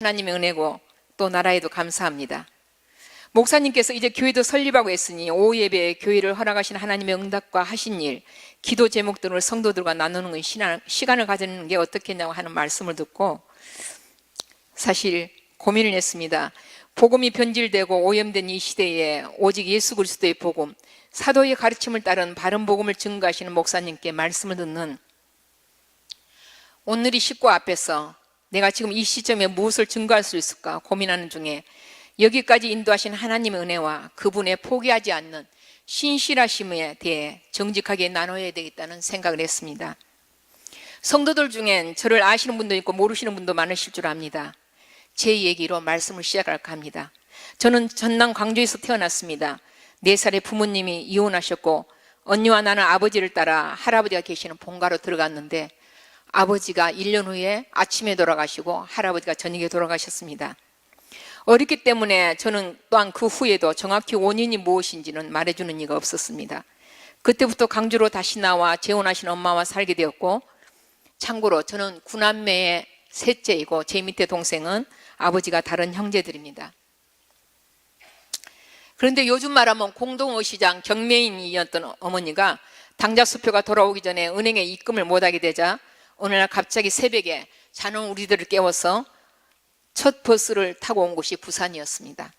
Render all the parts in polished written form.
하나님의 은혜고 또 나라에도 감사합니다. 목사님께서 이제 교회도 설립하고 했으니 오후 예배에 교회를 허락하신 하나님의 응답과 하신 일, 기도 제목 등을 성도들과 나누는 시간을 가지는 게 어떻겠냐고 하는 말씀을 듣고 사실 고민을 했습니다. 복음이 변질되고 오염된 이 시대에 오직 예수 그리스도의 복음, 사도의 가르침을 따른 바른 복음을 증거하시는 목사님께 말씀을 듣는 오늘의 식구 앞에서 내가 지금 이 시점에 무엇을 증거할 수 있을까 고민하는 중에 여기까지 인도하신 하나님의 은혜와 그분의 포기하지 않는 신실하심에 대해 정직하게 나눠야 되겠다는 생각을 했습니다. 성도들 중엔 저를 아시는 분도 있고 모르시는 분도 많으실 줄 압니다. 제 얘기로 말씀을 시작할까 합니다. 저는 전남 광주에서 태어났습니다. 4살에 부모님이 이혼하셨고 언니와 나는 아버지를 따라 할아버지가 계시는 본가로 들어갔는데 아버지가 1년 후에 아침에 돌아가시고 할아버지가 저녁에 돌아가셨습니다. 어렸기 때문에 저는 또한 그 후에도 정확히 원인이 무엇인지는 말해주는 이가 없었습니다. 그때부터 강주로 다시 나와 재혼하신 엄마와 살게 되었고 참고로 저는 9남매의 셋째이고 제 밑에 동생은 아버지가 다른 형제들입니다. 그런데 요즘 말하면 공동의시장 경매인이었던 어머니가 당자 수표가 돌아오기 전에 은행에 입금을 못하게 되자 어느 날 갑자기 새벽에 자는 우리들을 깨워서 첫 버스를 타고 온 곳이 부산이었습니다.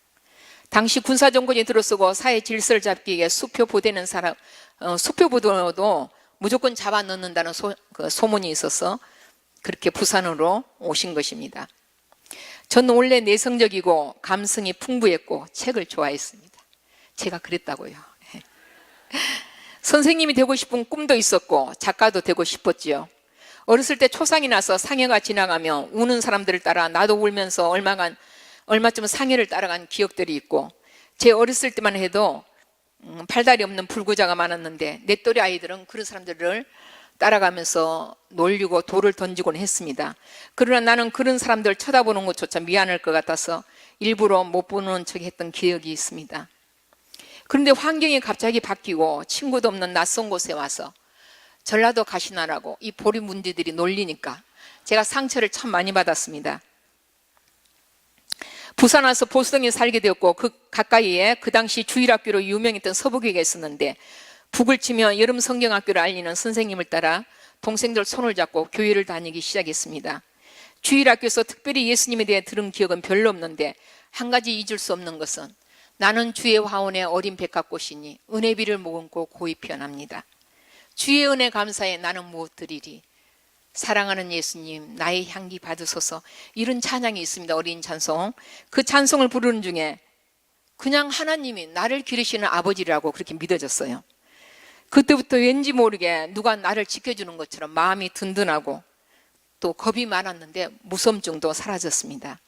당시 군사정권이 들어서고 사회 질서를 잡기 위해 수표보되는 사람, 수표보도 무조건 잡아 넣는다는 소문이 있어서 그렇게 부산으로 오신 것입니다. 저는 원래 내성적이고 감성이 풍부했고 책을 좋아했습니다. 제가 그랬다고요. 선생님이 되고 싶은 꿈도 있었고 작가도 되고 싶었지요. 어렸을 때 초상이 나서 상해가 지나가며 우는 사람들을 따라 나도 울면서 얼마쯤 상해를 따라간 기억들이 있고 제 어렸을 때만 해도 팔다리 없는 불구자가 많았는데 내 또래 아이들은 그런 사람들을 따라가면서 놀리고 돌을 던지곤 했습니다. 그러나 나는 그런 사람들 쳐다보는 것조차 미안할 것 같아서 일부러 못 보는 척 했던 기억이 있습니다. 그런데 환경이 갑자기 바뀌고 친구도 없는 낯선 곳에 와서 전라도 가시나라고 이 보리문디들이 놀리니까 제가 상처를 참 많이 받았습니다. 부산 와서 보수동에 살게 되었고 그 가까이에 그 당시 주일학교로 유명했던 서부교회가 있었는데 북을 치며 여름 성경학교를 알리는 선생님을 따라 동생들 손을 잡고 교회를 다니기 시작했습니다. 주일학교에서 특별히 예수님에 대해 들은 기억은 별로 없는데 한 가지 잊을 수 없는 것은 나는 주의 화원의 어린 백합꽃이니 은혜비를 머금고 고이 피어납니다. 주의 은혜 감사에 나는 무엇 드리리. 사랑하는 예수님 나의 향기 받으소서. 이런 찬양이 있습니다. 어린 찬송. 그 찬송을 부르는 중에 그냥 하나님이 나를 기르시는 아버지라고 그렇게 믿어졌어요. 그때부터 왠지 모르게 누가 나를 지켜주는 것처럼 마음이 든든하고 또 겁이 많았는데 무서움증도 사라졌습니다.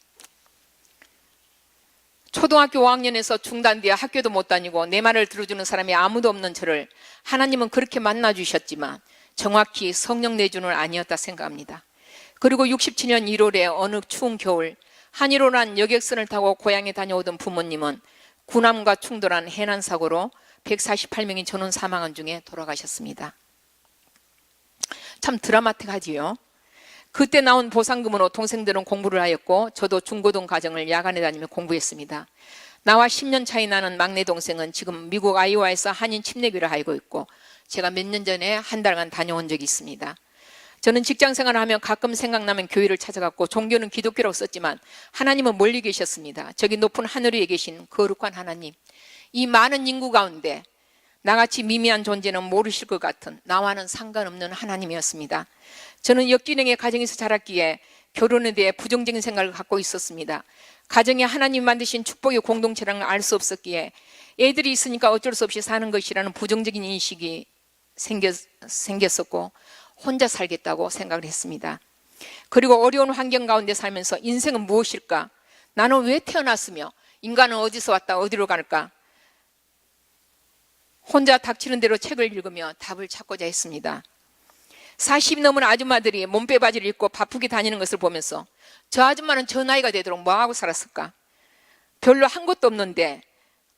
초등학교 5학년에서 중단되어 학교도 못 다니고 내 말을 들어주는 사람이 아무도 없는 저를 하나님은 그렇게 만나주셨지만 정확히 성령 내주는 아니었다 생각합니다. 그리고 67년 1월에 어느 추운 겨울 한일호란 여객선을 타고 고향에 다녀오던 부모님은 군함과 충돌한 해난사고로 148명이 전원 사망한 중에 돌아가셨습니다. 참 드라마틱하지요. 그때 나온 보상금으로 동생들은 공부를 하였고 저도 중고등 과정을 야간에 다니며 공부했습니다. 나와 10년 차이 나는 막내 동생은 지금 미국 아이오와에서 한인 침례교를 하고 있고 제가 몇 년 전에 한 달간 다녀온 적이 있습니다. 저는 직장생활을 하며 가끔 생각나면 교회를 찾아갔고 종교는 기독교라고 썼지만 하나님은 멀리 계셨습니다. 저기 높은 하늘 위에 계신 거룩한 하나님, 이 많은 인구 가운데 나같이 미미한 존재는 모르실 것 같은 나와는 상관없는 하나님이었습니다. 저는 역기능의 가정에서 자랐기에 결혼에 대해 부정적인 생각을 갖고 있었습니다. 가정에 하나님 만드신 축복의 공동체라는 걸 알 수 없었기에 애들이 있으니까 어쩔 수 없이 사는 것이라는 부정적인 인식이 생겼었고 혼자 살겠다고 생각을 했습니다. 그리고 어려운 환경 가운데 살면서 인생은 무엇일까? 나는 왜 태어났으며 인간은 어디서 왔다 어디로 갈까? 혼자 닥치는 대로 책을 읽으며 답을 찾고자 했습니다. 40이 넘은 아줌마들이 몸빼 바지를 입고 바쁘게 다니는 것을 보면서 저 아줌마는 저 나이가 되도록 뭐하고 살았을까? 별로 한 것도 없는데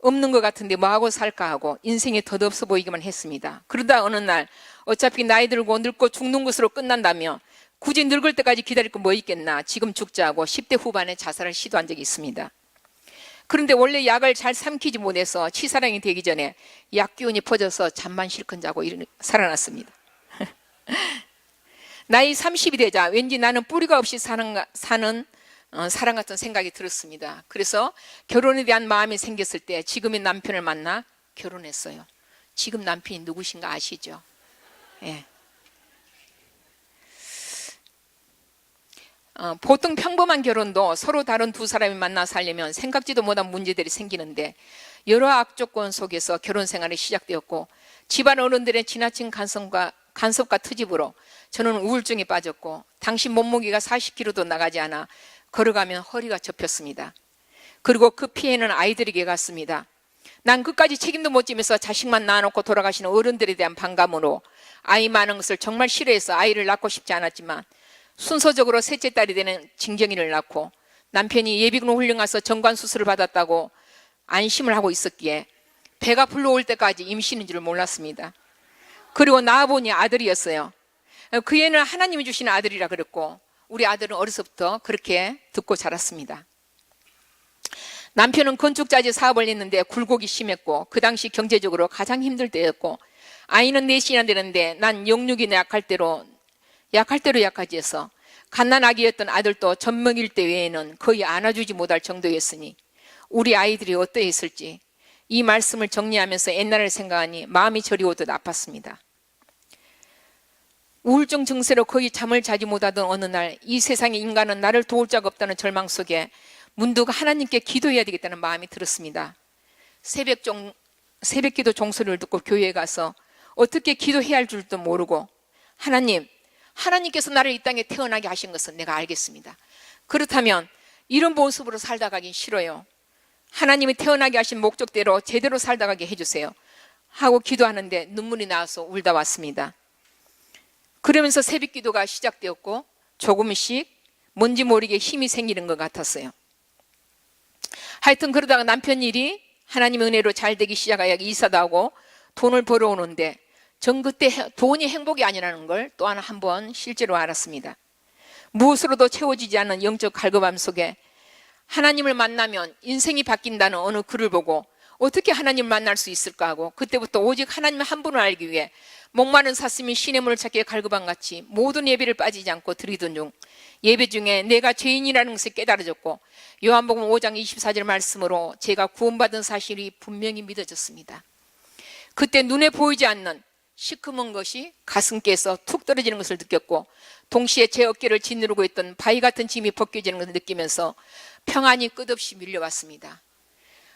없는 것 같은데 뭐하고 살까 하고 인생이 덧없어 보이기만 했습니다. 그러다 어느 날 어차피 나이 들고 늙고 죽는 것으로 끝난다며 굳이 늙을 때까지 기다릴 거 뭐 있겠나. 지금 죽자 하고 10대 후반에 자살을 시도한 적이 있습니다. 그런데 원래 약을 잘 삼키지 못해서 치사량이 되기 전에 약 기운이 퍼져서 잠만 실컷 자고 살아났습니다. 나이 30이 되자 왠지 나는 뿌리가 없이 사는 사람 같은 생각이 들었습니다. 그래서 결혼에 대한 마음이 생겼을 때 지금의 남편을 만나 결혼했어요. 지금 남편이 누구신가 아시죠? 예. 보통 평범한 결혼도 서로 다른 두 사람이 만나 살려면 생각지도 못한 문제들이 생기는데 여러 악조건 속에서 결혼 생활이 시작되었고 집안 어른들의 지나친 간섭과 트집으로 저는 우울증에 빠졌고 당시 몸무게가 40kg도 나가지 않아 걸어가면 허리가 접혔습니다. 그리고 그 피해는 아이들에게 갔습니다. 난 끝까지 책임도 못 지면서 자식만 낳아놓고 돌아가시는 어른들에 대한 반감으로 아이 많은 것을 정말 싫어해서 아이를 낳고 싶지 않았지만 순서적으로 셋째 딸이 되는 징경이를 낳고 남편이 예비군 훈련 가서 정관 수술을 받았다고 안심을 하고 있었기에 배가 불러올 때까지 임신인 줄 몰랐습니다. 그리고 낳아보니 아들이었어요. 그 애는 하나님이 주신 아들이라 그랬고 우리 아들은 어려서부터 그렇게 듣고 자랐습니다. 남편은 건축자재 사업을 했는데 굴곡이 심했고 그 당시 경제적으로 가장 힘들 때였고 아이는 넷이나 되는데 난 영육이 약할 대로 약하지해서 갓난아기였던 아들도 젖먹일 때 외에는 거의 안아주지 못할 정도였으니 우리 아이들이 어떠했을지 이 말씀을 정리하면서 옛날을 생각하니 마음이 저리오듯 아팠습니다. 우울증 증세로 거의 잠을 자지 못하던 어느 날 이 세상의 인간은 나를 도울 자가 없다는 절망 속에 문득 하나님께 기도해야 되겠다는 마음이 들었습니다. 새벽기도 종소리를 듣고 교회에 가서 어떻게 기도해야 할 줄도 모르고 하나님께서 나를 이 땅에 태어나게 하신 것은 내가 알겠습니다. 그렇다면 이런 모습으로 살다 가긴 싫어요. 하나님이 태어나게 하신 목적대로 제대로 살다 가게 해주세요 하고 기도하는데 눈물이 나와서 울다 왔습니다. 그러면서 새벽기도가 시작되었고 조금씩 뭔지 모르게 힘이 생기는 것 같았어요. 하여튼 그러다가 남편 일이 하나님의 은혜로 잘 되기 시작하여 이사도 하고 돈을 벌어오는데 전 그때 돈이 행복이 아니라는 걸 또 한 번 실제로 알았습니다. 무엇으로도 채워지지 않는 영적 갈급함 속에 하나님을 만나면 인생이 바뀐다는 어느 글을 보고 어떻게 하나님을 만날 수 있을까 하고 그때부터 오직 하나님 한 분을 알기 위해 목마른 사슴이 신의 문을 찾기에 갈급함같이 모든 예배를 빠지지 않고 드리던 중 예배 중에 내가 죄인이라는 것을 깨달아졌고 요한복음 5장 24절 말씀으로 제가 구원받은 사실이 분명히 믿어졌습니다. 그때 눈에 보이지 않는 시커먼 것이 가슴께서 툭 떨어지는 것을 느꼈고 동시에 제 어깨를 짓누르고 있던 바위 같은 짐이 벗겨지는 것을 느끼면서 평안이 끝없이 밀려왔습니다.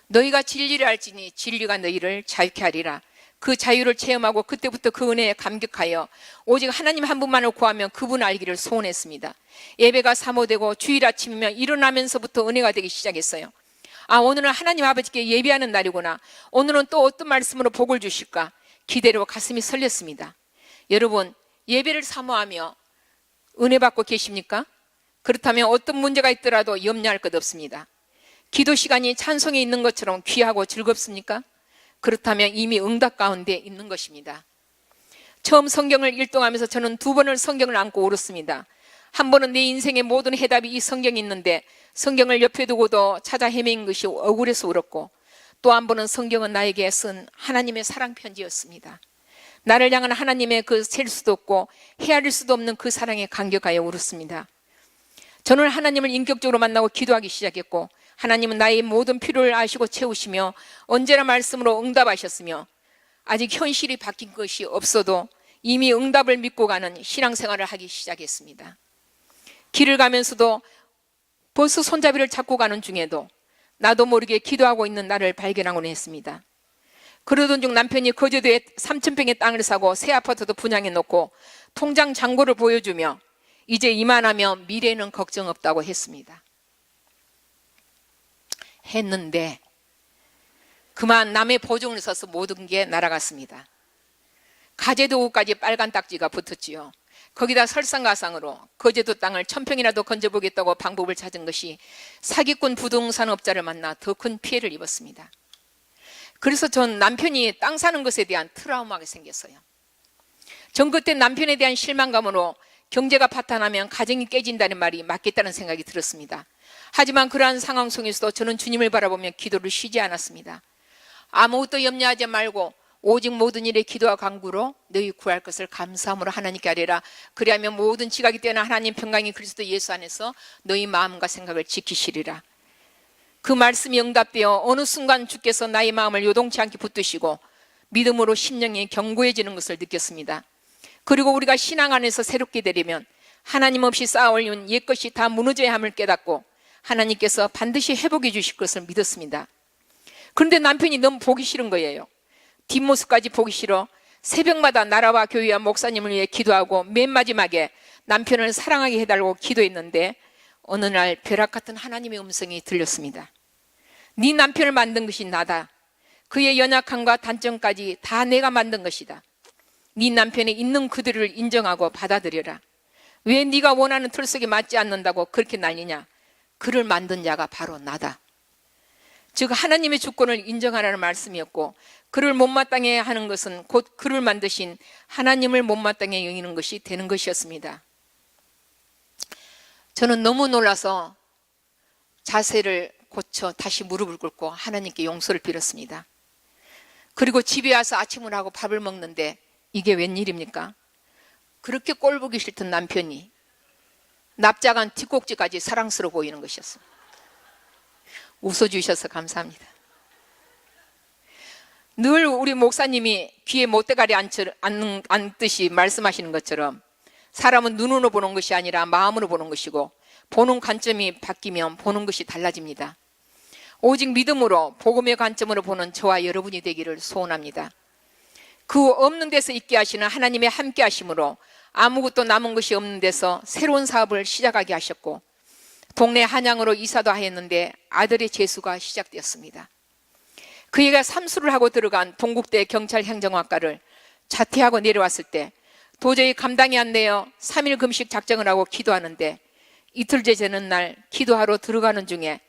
너희가 진리를 알지니 진리가 너희를 자유케 하리라. 그 자유를 체험하고 그때부터 그 은혜에 감격하여 오직 하나님 한 분만을 구하며 그분 알기를 소원했습니다. 예배가 사모되고 주일 아침이면 일어나면서부터 은혜가 되기 시작했어요. 오늘은 하나님 아버지께 예배하는 날이구나. 오늘은 또 어떤 말씀으로 복을 주실까 기대로 가슴이 설렜습니다. 여러분 예배를 사모하며 은혜 받고 계십니까? 그렇다면 어떤 문제가 있더라도 염려할 것 없습니다. 기도 시간이 찬송에 있는 것처럼 귀하고 즐겁습니까? 그렇다면 이미 응답 가운데 있는 것입니다. 처음 성경을 읽동하면서 저는 2번을 성경을 안고 울었습니다. 한 번은 내 인생의 모든 해답이 이 성경에 있는데 성경을 옆에 두고도 찾아 헤매인 것이 억울해서 울었고 또 한 번은 성경은 나에게 쓴 하나님의 사랑 편지였습니다. 나를 향한 하나님의 그 셀 수도 없고 헤아릴 수도 없는 그 사랑에 감격하여 울었습니다. 저는 하나님을 인격적으로 만나고 기도하기 시작했고 하나님은 나의 모든 필요를 아시고 채우시며 언제나 말씀으로 응답하셨으며 아직 현실이 바뀐 것이 없어도 이미 응답을 믿고 가는 신앙생활을 하기 시작했습니다. 길을 가면서도 벌써 손잡이를 잡고 가는 중에도 나도 모르게 기도하고 있는 나를 발견하곤 했습니다. 그러던 중 남편이 거제도에 3,000평의 땅을 사고 새 아파트도 분양해 놓고 통장 잔고를 보여주며 이제 이만하면 미래는 걱정 없다고 했는데 그만 남의 보증을 서서 모든 게 날아갔습니다. 가제도까지 빨간 딱지가 붙었지요. 거기다 설상가상으로 거제도 땅을 1,000평이라도 건져보겠다고 방법을 찾은 것이 사기꾼 부동산업자를 만나 더 큰 피해를 입었습니다. 그래서 전 남편이 땅 사는 것에 대한 트라우마가 생겼어요. 전 그때 남편에 대한 실망감으로 경제가 파탄하면 가정이 깨진다는 말이 맞겠다는 생각이 들었습니다. 하지만 그러한 상황 속에서도 저는 주님을 바라보며 기도를 쉬지 않았습니다. 아무것도 염려하지 말고 오직 모든 일에 기도와 간구로 너희 구할 것을 감사함으로 하나님께 아뢰라. 그리하면 모든 지각이 뛰어난 하나님 평강이 그리스도 예수 안에서 너희 마음과 생각을 지키시리라. 그 말씀이 응답되어 어느 순간 주께서 나의 마음을 요동치 않게 붙드시고 믿음으로 심령이 견고해지는 것을 느꼈습니다. 그리고 우리가 신앙 안에서 새롭게 되려면 하나님 없이 쌓아올린 옛것이 다 무너져야 함을 깨닫고 하나님께서 반드시 회복해 주실 것을 믿었습니다. 그런데 남편이 너무 보기 싫은 거예요. 뒷모습까지 보기 싫어 새벽마다 나라와 교회와 목사님을 위해 기도하고 맨 마지막에 남편을 사랑하게 해달라고 기도했는데 어느 날 벼락 같은 하나님의 음성이 들렸습니다. 네 남편을 만든 것이 나다. 그의 연약함과 단점까지 다 내가 만든 것이다. 네 남편이 있는 그들을 인정하고 받아들여라. 왜 네가 원하는 틀 속에 맞지 않는다고 그렇게 난리냐. 그를 만든 자가 바로 나다. 즉 하나님의 주권을 인정하라는 말씀이었고, 그를 못마땅해 하는 것은 곧 그를 만드신 하나님을 못마땅해 여기는 것이 되는 것이었습니다. 저는 너무 놀라서 자세를 고쳐 다시 무릎을 꿇고 하나님께 용서를 빌었습니다. 그리고 집에 와서 아침을 하고 밥을 먹는데 이게 웬일입니까? 그렇게 꼴보기 싫던 남편이 납작한 뒷꼭지까지 사랑스러워 보이는 것이었습니다. 웃어주셔서 감사합니다. 늘 우리 목사님이 귀에 못대가리 앉듯이 말씀하시는 것처럼 사람은 눈으로 보는 것이 아니라 마음으로 보는 것이고 보는 관점이 바뀌면 보는 것이 달라집니다. 오직 믿음으로 복음의 관점으로 보는 저와 여러분이 되기를 소원합니다. 그 없는 데서 있게 하시는 하나님의 함께 하심으로 아무것도 남은 것이 없는 데서 새로운 사업을 시작하게 하셨고 동네 한양으로 이사도 하였는데 아들의 재수가 시작되었습니다. 그애가 삼수를 하고 들어간 동국대 경찰행정학과를 자퇴하고 내려왔을 때 도저히 감당이 안 돼요. 3일 금식 작정을 하고 기도하는데 이틀째 되는 날 기도하러 들어가는 중에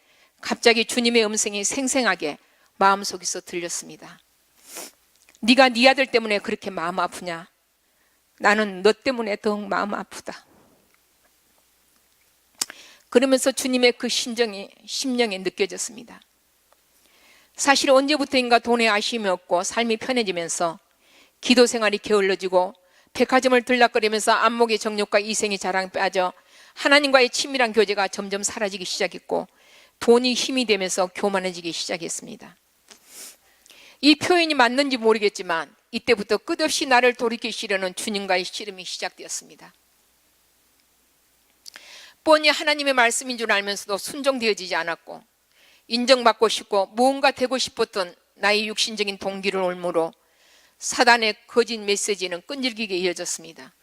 갑자기 주님의 음성이 생생하게 마음속에서 들렸습니다. 네가 네 아들 때문에 그렇게 마음 아프냐? 나는 너 때문에 더욱 마음 아프다. 그러면서 주님의 그 심령이 느껴졌습니다. 사실 언제부터인가 돈에 아쉬움이 없고 삶이 편해지면서 기도 생활이 게을러지고 백화점을 들락거리면서 안목의 정욕과 이생의 자랑에 빠져 하나님과의 친밀한 교제가 점점 사라지기 시작했고 돈이 힘이 되면서 교만해지기 시작했습니다. 이 표현이 맞는지 모르겠지만 이때부터 끝없이 나를 돌이키시려는 주님과의 씨름이 시작되었습니다. 뻔히 하나님의 말씀인 줄 알면서도 순종되어지지 않았고 인정받고 싶고 무언가 되고 싶었던 나의 육신적인 동기를 올무로 사단의 거짓 메시지는 끈질기게 이어졌습니다.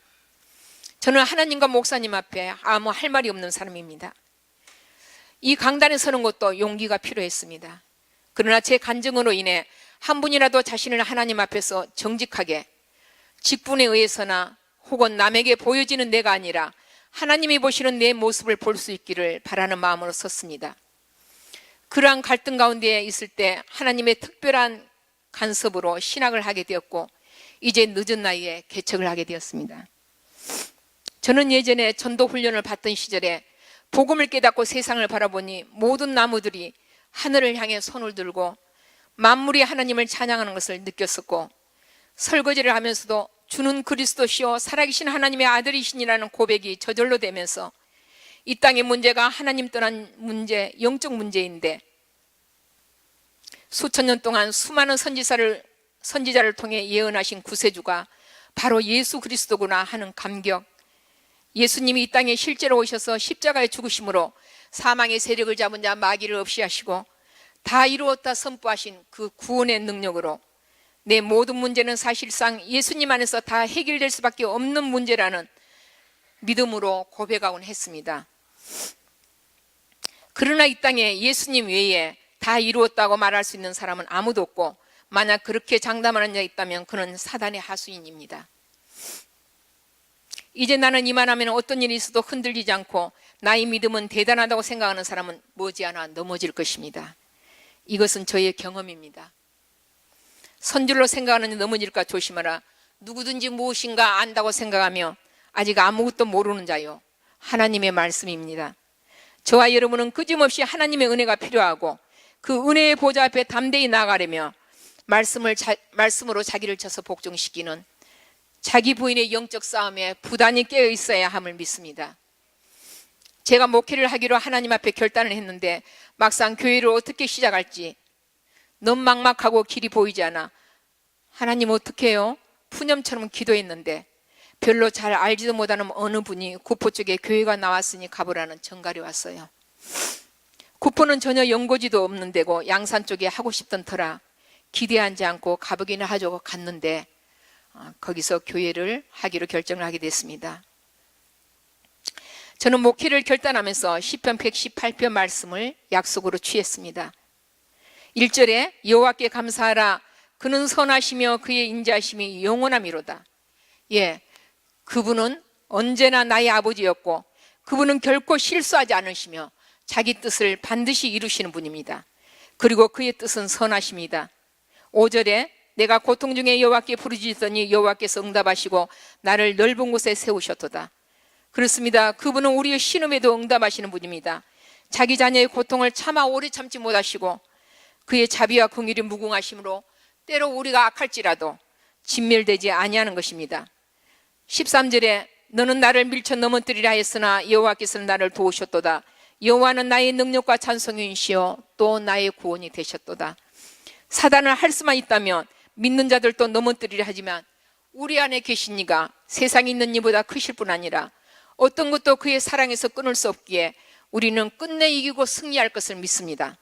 저는 하나님과 목사님 앞에 아무 할 말이 없는 사람입니다. 이 강단에 서는 것도 용기가 필요했습니다. 그러나 제 간증으로 인해 한 분이라도 자신을 하나님 앞에서 정직하게 직분에 의해서나 혹은 남에게 보여지는 내가 아니라 하나님이 보시는 내 모습을 볼 수 있기를 바라는 마음으로 섰습니다. 그러한 갈등 가운데 있을 때 하나님의 특별한 간섭으로 신학을 하게 되었고 이제 늦은 나이에 개척을 하게 되었습니다. 저는 예전에 전도 훈련을 받던 시절에 복음을 깨닫고 세상을 바라보니 모든 나무들이 하늘을 향해 손을 들고 만물이 하나님을 찬양하는 것을 느꼈었고 설거지를 하면서도 주는 그리스도시요 살아계신 하나님의 아들이시니라는 고백이 저절로 되면서 이 땅의 문제가 하나님 떠난 문제, 영적 문제인데 수천 년 동안 수많은 선지자를 통해 예언하신 구세주가 바로 예수 그리스도구나 하는 감격, 예수님이 이 땅에 실제로 오셔서 십자가에 죽으심으로 사망의 세력을 잡은 자 마귀를 없이 하시고 다 이루었다 선포하신 그 구원의 능력으로 내 모든 문제는 사실상 예수님 안에서 다 해결될 수밖에 없는 문제라는 믿음으로 고백하곤 했습니다. 그러나 이 땅에 예수님 외에 다 이루었다고 말할 수 있는 사람은 아무도 없고 만약 그렇게 장담하는 자 있다면 그는 사단의 하수인입니다. 이제 나는 이만하면 어떤 일이 있어도 흔들리지 않고 나의 믿음은 대단하다고 생각하는 사람은 머지않아 넘어질 것입니다. 이것은 저의 경험입니다. 선줄로 생각하는 넘어질까 조심하라. 누구든지 무엇인가 안다고 생각하며 아직 아무것도 모르는 자요. 하나님의 말씀입니다. 저와 여러분은 끊임없이 하나님의 은혜가 필요하고 그 은혜의 보좌 앞에 담대히 나아가려며 말씀으로 자기를 쳐서 복종시키는 자기 부인의 영적 싸움에 부단히 깨어 있어야 함을 믿습니다. 제가 목회를 하기로 하나님 앞에 결단을 했는데 막상 교회를 어떻게 시작할지 너무 막막하고 길이 보이지 않아 하나님 어떻게 해요? 푸념처럼 기도했는데 별로 잘 알지도 못하는 어느 분이 구포 쪽에 교회가 나왔으니 가보라는 전갈이 왔어요. 구포는 전혀 연고지도 없는 데고 양산 쪽에 하고 싶던 터라 기대하지 않고 가보기는 하자고 갔는데 거기서 교회를 하기로 결정을 하게 됐습니다. 저는 목회를 결단하면서 시편 118편 말씀을 약속으로 취했습니다. 1절에 여호와께 감사하라 그는 선하시며 그의 인자하심이 영원함이로다. 예, 그분은 언제나 나의 아버지였고 그분은 결코 실수하지 않으시며 자기 뜻을 반드시 이루시는 분입니다. 그리고 그의 뜻은 선하십니다. 5절에 내가 고통 중에 여호와께 부르짖더니 여호와께서 응답하시고 나를 넓은 곳에 세우셨도다. 그렇습니다. 그분은 우리의 신음에도 응답하시는 분입니다. 자기 자녀의 고통을 차마 오래 참지 못하시고 그의 자비와 긍휼이 무궁하심으로 때로 우리가 악할지라도 진멸되지 아니하는 것입니다. 13절에 너는 나를 밀쳐 넘어뜨리라 했으나 여호와께서는 나를 도우셨도다. 여호와는 나의 능력과 찬송이시요 또 나의 구원이 되셨도다. 사단을 할 수만 있다면 믿는 자들도 넘어뜨리려 하지만 우리 안에 계신 이가 세상에 있는 이보다 크실 뿐 아니라 어떤 것도 그의 사랑에서 끊을 수 없기에 우리는 끝내 이기고 승리할 것을 믿습니다.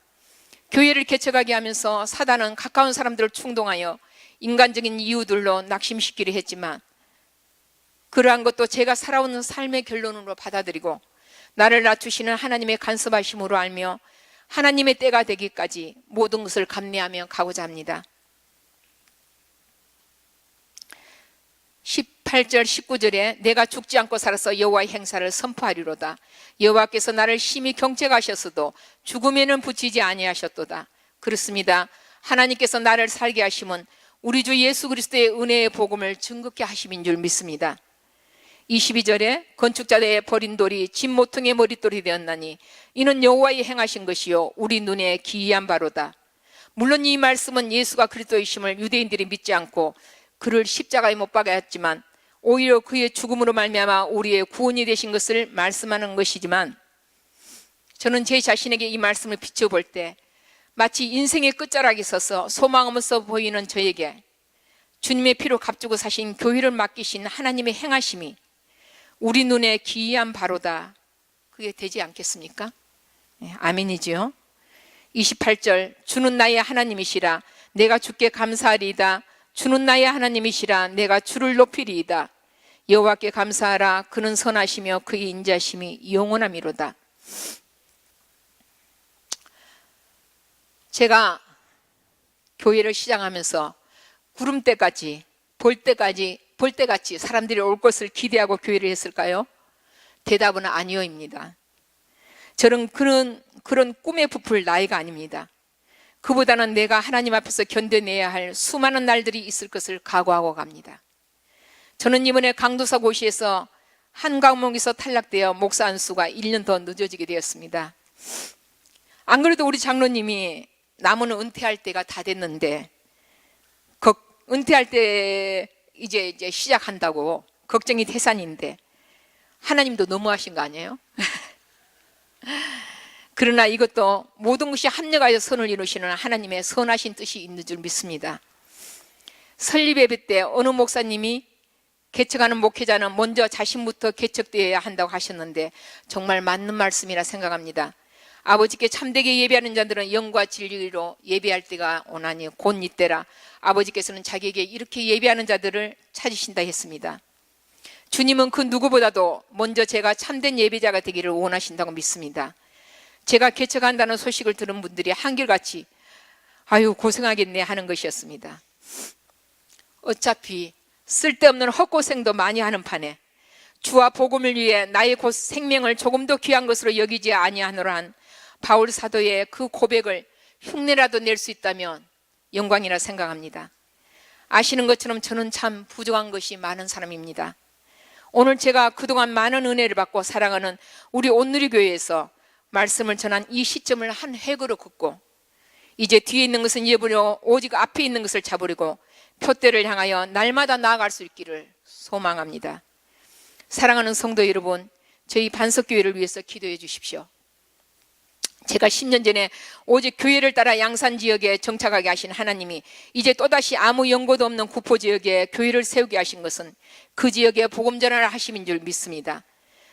교회를 개척하게 하면서 사단은 가까운 사람들을 충동하여 인간적인 이유들로 낙심시키려 했지만 그러한 것도 제가 살아오는 삶의 결론으로 받아들이고 나를 낮추시는 하나님의 간섭하심으로 알며 하나님의 때가 되기까지 모든 것을 감내하며 가고자 합니다. 18절 19절에 내가 죽지 않고 살아서 여호와의 행사를 선포하리로다. 여호와께서 나를 심히 경책하셨어도 죽음에는 붙이지 아니하셨도다. 그렇습니다. 하나님께서 나를 살게 하심은 우리 주 예수 그리스도의 은혜의 복음을 증거케 하심인 줄 믿습니다. 22절에 건축자의 버린 돌이 집 모퉁이의 머릿돌이 되었나니 이는 여호와의 행하신 것이요 우리 눈에 기이한 바로다. 물론 이 말씀은 예수가 그리스도이심을 유대인들이 믿지 않고 그를 십자가에 못 박았지만 오히려 그의 죽음으로 말미암아 우리의 구원이 되신 것을 말씀하는 것이지만 저는 제 자신에게 이 말씀을 비춰볼 때 마치 인생의 끝자락에 서서 소망 없어 보이는 저에게 주님의 피로 값주고 사신 교회를 맡기신 하나님의 행하심이 우리 눈에 기이한 바로다. 그게 되지 않겠습니까? 네, 아멘이지요. 28절 주는 나의 하나님이시라 내가 주께 감사하리이다. 주는 나의 하나님이시라 내가 주를 높이리이다. 여호와께 감사하라 그는 선하시며 그의 인자심이 영원함이로다. 제가 교회를 시작하면서 구름대까지 볼때같이 사람들이 올 것을 기대하고 교회를 했을까요? 대답은 아니오입니다. 저는 그런 꿈에 부풀 나이가 아닙니다. 그보다는 내가 하나님 앞에서 견뎌내야 할 수많은 날들이 있을 것을 각오하고 갑니다. 저는 이번에 강도사 고시에서 한 과목에서 탈락되어 목사 안수가 1년 더 늦어지게 되었습니다. 안 그래도 우리 장로님이 남은 은퇴할 때가 다 됐는데 은퇴할 때 이제 시작한다고 걱정이 태산인데 하나님도 너무하신 거 아니에요? 그러나 이것도 모든 것이 합력하여 선을 이루시는 하나님의 선하신 뜻이 있는 줄 믿습니다. 설립 예배 때 어느 목사님이 개척하는 목회자는 먼저 자신부터 개척되어야 한다고 하셨는데 정말 맞는 말씀이라 생각합니다. 아버지께 참되게 예배하는 자들은 영과 진리로 예배할 때가 오나니 곧 이때라. 아버지께서는 자기에게 이렇게 예배하는 자들을 찾으신다 했습니다. 주님은 그 누구보다도 먼저 제가 참된 예배자가 되기를 원하신다고 믿습니다. 제가 개척한다는 소식을 들은 분들이 한결같이 아유 고생하겠네 하는 것이었습니다. 어차피 쓸데없는 헛고생도 많이 하는 판에 주와 복음을 위해 나의 생명을 조금 더 귀한 것으로 여기지 아니하노라 한 바울 사도의 그 고백을 흉내라도 낼 수 있다면 영광이라 생각합니다. 아시는 것처럼 저는 참 부족한 것이 많은 사람입니다. 오늘 제가 그동안 많은 은혜를 받고 살아가는 우리 온누리교회에서 말씀을 전한 이 시점을 한 획으로 긋고 이제 뒤에 있는 것은 잊어버려 오직 앞에 있는 것을 잡으려고 표대를 향하여 날마다 나아갈 수 있기를 소망합니다. 사랑하는 성도 여러분, 저희 반석교회를 위해서 기도해 주십시오. 제가 10년 전에 오직 교회를 따라 양산 지역에 정착하게 하신 하나님이 이제 또다시 아무 연고도 없는 구포 지역에 교회를 세우게 하신 것은 그 지역에 복음 전환을 하심인 줄 믿습니다.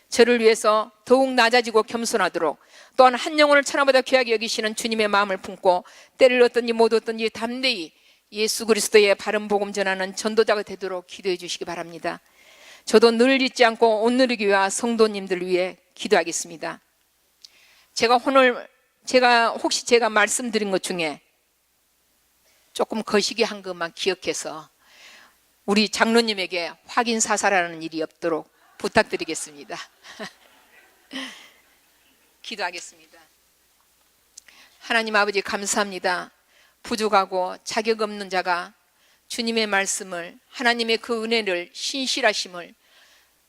저를 위해서 더욱 낮아지고 겸손하도록 또한 한 영혼을 천하보다 귀하게 여기시는 주님의 마음을 품고 때를 얻든지 못 얻든지 담대히 예수 그리스도의 바른 복음 전하는 전도자가 되도록 기도해 주시기 바랍니다. 저도 늘 잊지 않고 온누리교회와 성도님들 위해 기도하겠습니다. 혹시 제가 말씀드린 것 중에 조금 거시기 한 것만 기억해서 우리 장로님에게 확인 사살하는 일이 없도록 부탁드리겠습니다. 기도하겠습니다. 하나님 아버지 감사합니다. 부족하고 자격 없는 자가 주님의 말씀을, 하나님의 그 은혜를, 신실하심을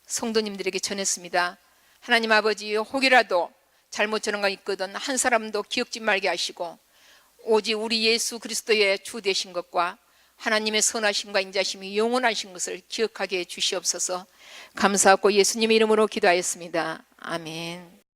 성도님들에게 전했습니다. 하나님 아버지, 혹이라도 잘못 전한 거 있거든 한 사람도 기억지 말게 하시고 오직 우리 예수 그리스도의 주 되신 것과 하나님의 선하심과 인자심이 영원하신 것을 기억하게 해 주시옵소서. 감사하고 예수님의 이름으로 기도하였습니다. 아멘.